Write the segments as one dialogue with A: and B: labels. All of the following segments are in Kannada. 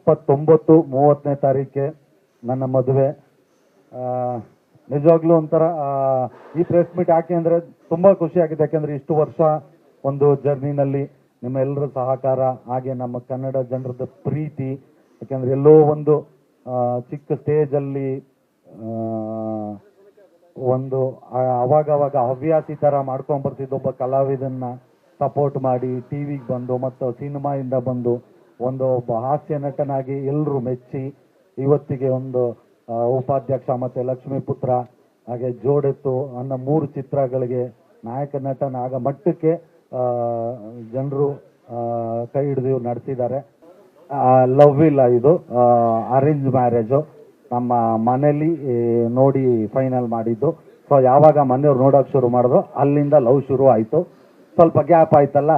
A: 29-30ನೇ ತಾರೀಕೆ ನನ್ನ ಮದುವೆ. ನಿಜವಾಗ್ಲೂ ಒಂಥರ ಈ ಪ್ರೆಸ್ ಮೀಟ್ ಯಾಕೆ ಅಂದರೆ ತುಂಬ ಖುಷಿಯಾಗಿದೆ. ಯಾಕೆಂದರೆ ಇಷ್ಟು ವರ್ಷ ಒಂದು ಜರ್ನಿನಲ್ಲಿ ನಿಮ್ಮ ಎಲ್ಲರ ಸಹಕಾರ, ಹಾಗೆ ನಮ್ಮ ಕನ್ನಡ ಜನರದ ಪ್ರೀತಿ. ಯಾಕೆಂದರೆ ಎಲ್ಲೋ ಒಂದು ಚಿಕ್ಕ ಸ್ಟೇಜಲ್ಲಿ ಒಂದು ಅವಾಗವಾಗ ಹವ್ಯಾಸಿ ಥರ ಮಾಡ್ಕೊಂಡ್ಬರ್ತಿದ್ದ ಒಬ್ಬ ಕಲಾವಿದನ್ನ ಸಪೋರ್ಟ್ ಮಾಡಿ ಟಿ ವಿಗೆ ಬಂದು ಮತ್ತು ಸಿನಿಮಾಯಿಂದ ಬಂದು ಒಂದು ಒಬ್ಬ ಹಾಸ್ಯ ನಟನಾಗಿ ಎಲ್ಲರೂ ಮೆಚ್ಚಿ ಇವತ್ತಿಗೆ ಒಂದು ಉಪಾಧ್ಯಕ್ಷ ಮತ್ತು ಲಕ್ಷ್ಮೀಪುತ್ರ ಹಾಗೆ ಜೋಡೆತ್ತು ಅನ್ನೋ 3 ಚಿತ್ರಗಳಿಗೆ ನಾಯಕ ನಟನಾಗ ಮಟ್ಟಕ್ಕೆ ಜನರು ಕೈ ಹಿಡಿದು ನಡೆಸಿದ್ದಾರೆ. ಲವ್ ಇಲ್ಲ, ಇದು ಅರೇಂಜ್ ಮ್ಯಾರೇಜು. ನಮ್ಮ ಮನೇಲಿ ನೋಡಿ ಫೈನಲ್ ಮಾಡಿದ್ದು. ಸೊ ಯಾವಾಗ ಮನೆಯವ್ರು ನೋಡೋಕೆ ಶುರು ಮಾಡಿದ್ರು ಅಲ್ಲಿಂದ ಲವ್ ಶುರು ಆಯಿತು. ಸ್ವಲ್ಪ ಗ್ಯಾಪ್ ಆಯ್ತಲ್ಲ,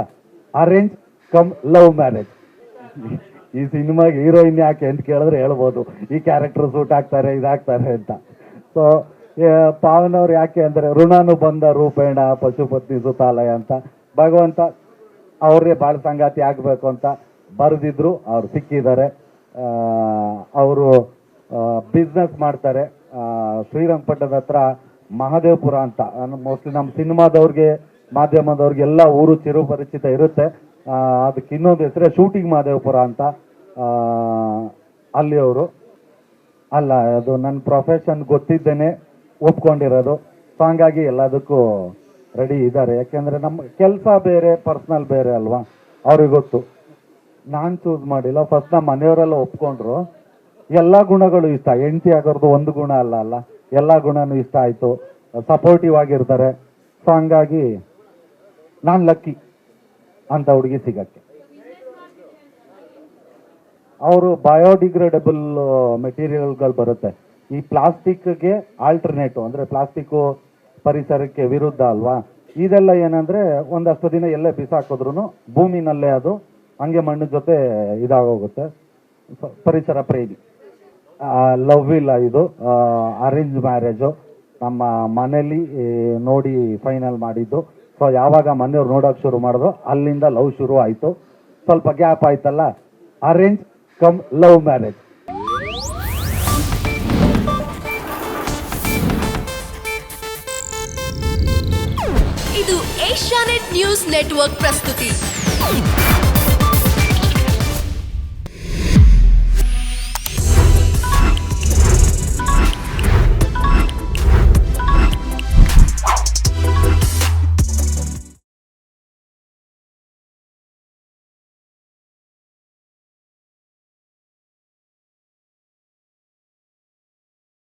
A: ಅರೇಂಜ್ ಕಮ್ ಲವ್ ಮ್ಯಾರೇಜ್. ಈ ಸಿನಿಮಾಗೆ ಹೀರೋಯಿನ್ ಯಾಕೆ ಅಂತ ಕೇಳಿದ್ರೆ ಹೇಳ್ಬೋದು, ಈ ಕ್ಯಾರೆಕ್ಟರ್ ಸೂಟ್ ಆಗ್ತಾರೆ, ಇದಾಗ್ತಾರೆ ಅಂತ. ಸೊ ಪಾವನವ್ರು ಯಾಕೆ ಅಂದರೆ ಋಣಾನುಬಂಧ ರೂಪೇಣ ಪಶುಪತ್ನಿ ಸುತಾಲಯ ಅಂತ ಭಗವಂತ ಅವ್ರಿಗೆ ಬಾಳ ಸಂಗಾತಿ ಆಗಬೇಕು ಅಂತ ಬರೆದಿದ್ರು. ಅವ್ರು ಸಿಕ್ಕಿದ್ದಾರೆ. ಅವರು ಬಿಸ್ನೆಸ್ ಮಾಡ್ತಾರೆ ಶ್ರೀರಂಗಪಟ್ಟಣದ ಹತ್ರ ಮಹದೇವಪುರ ಅಂತ. ಮೋಸ್ಟ್ಲಿ ನಮ್ಮ ಸಿನಿಮಾದವ್ರಿಗೆ ಮಾಧ್ಯಮದವ್ರಿಗೆಲ್ಲ ಊರು ಚಿರುಪರಿಚಿತ ಇರುತ್ತೆ. ಅದಕ್ಕೆ ಇನ್ನೊಂದು ಹೆಸರೇ ಶೂಟಿಂಗ್ ಮಹದೇವಪುರ ಅಂತ. ಅಲ್ಲಿ ಅವರು ಅಲ್ಲ, ಅದು ನನ್ನ ಪ್ರೊಫೆಷನ್ ಗೊತ್ತಿದ್ದೇನೆ ಒಪ್ಕೊಂಡಿರೋದು. ಸೊ ಹಂಗಾಗಿ ಎಲ್ಲದಕ್ಕೂ ರೆಡಿ ಇದ್ದಾರೆ. ಯಾಕೆಂದರೆ ನಮ್ಮ ಕೆಲಸ ಬೇರೆ, ಪರ್ಸ್ನಲ್ ಬೇರೆ ಅಲ್ವಾ, ಅವ್ರಿಗೆ ಗೊತ್ತು. ನಾನು ಚೂಸ್ ಮಾಡಿಲ್ಲ, ಫಸ್ಟ್ ನಮ್ಮ ಮನೆಯವರೆಲ್ಲ ಒಪ್ಕೊಂಡ್ರು. ಎಲ್ಲ ಗುಣಗಳು ಇಷ್ಟ, ಹೆಂಡತಿ ಆಗೋರ್ದು ಒಂದು ಗುಣ ಅಲ್ಲ, ಎಲ್ಲ ಗುಣನೂ ಇಷ್ಟ ಆಯಿತು. ಸಪೋರ್ಟಿವ್ ಆಗಿರ್ತಾರೆ. ಸೊ ಹಂಗಾಗಿ ನಾನು ಲಕ್ಕಿ ಅಂತ ಹುಡುಗಿ ಸಿಗಕ್ಕೆ. ಅವರು ಬಯೋಡಿಗ್ರೇಡಬಲ್ ಮೆಟೀರಿಯಲ್ಗಳು ಬರುತ್ತೆ. ಈ ಪ್ಲಾಸ್ಟಿಕ್ಗೆ ಆಲ್ಟರ್ನೇಟು, ಅಂದರೆ ಪ್ಲಾಸ್ಟಿಕ್ಕು ಪರಿಸರಕ್ಕೆ ವಿರುದ್ಧ ಅಲ್ವಾ. ಇದೆಲ್ಲ ಏನಂದರೆ ಒಂದಷ್ಟು ದಿನ ಎಲ್ಲೇ ಬಿಸಾಕಿದ್ರು ಭೂಮಿನಲ್ಲೇ ಅದು ಹಂಗೆ ಮಣ್ಣು ಜೊತೆ ಇದಾಗೋಗುತ್ತೆ. ಪರಿಸರ ಪ್ರೇಮಿ. ಲವ್ ಇಲ್ಲ, ಇದು ಅರೇಂಜ್ ಮ್ಯಾರೇಜು. ನಮ್ಮ ಮನೇಲಿ ನೋಡಿ ಫೈನಲ್ ಮಾಡಿದ್ದು. ಸೊ ಯಾವಾಗ ಮನೆಯವ್ರು ನೋಡೋಕೆ ಶುರು ಮಾಡಿದ್ರು ಅಲ್ಲಿಂದ ಲವ್ ಶುರು ಆಯಿತು. ಸ್ವಲ್ಪ ಗ್ಯಾಪ್ ಆಯ್ತಲ್ಲ, ಅರೇಂಜ್ ಕಮ್ ಲವ್ ಮ್ಯಾರೇಜ್.
B: ಇದು ಏಷ್ಯಾನೆಟ್ ನ್ಯೂಸ್ ನೆಟ್ವರ್ಕ್ ಪ್ರಸ್ತುತಿ.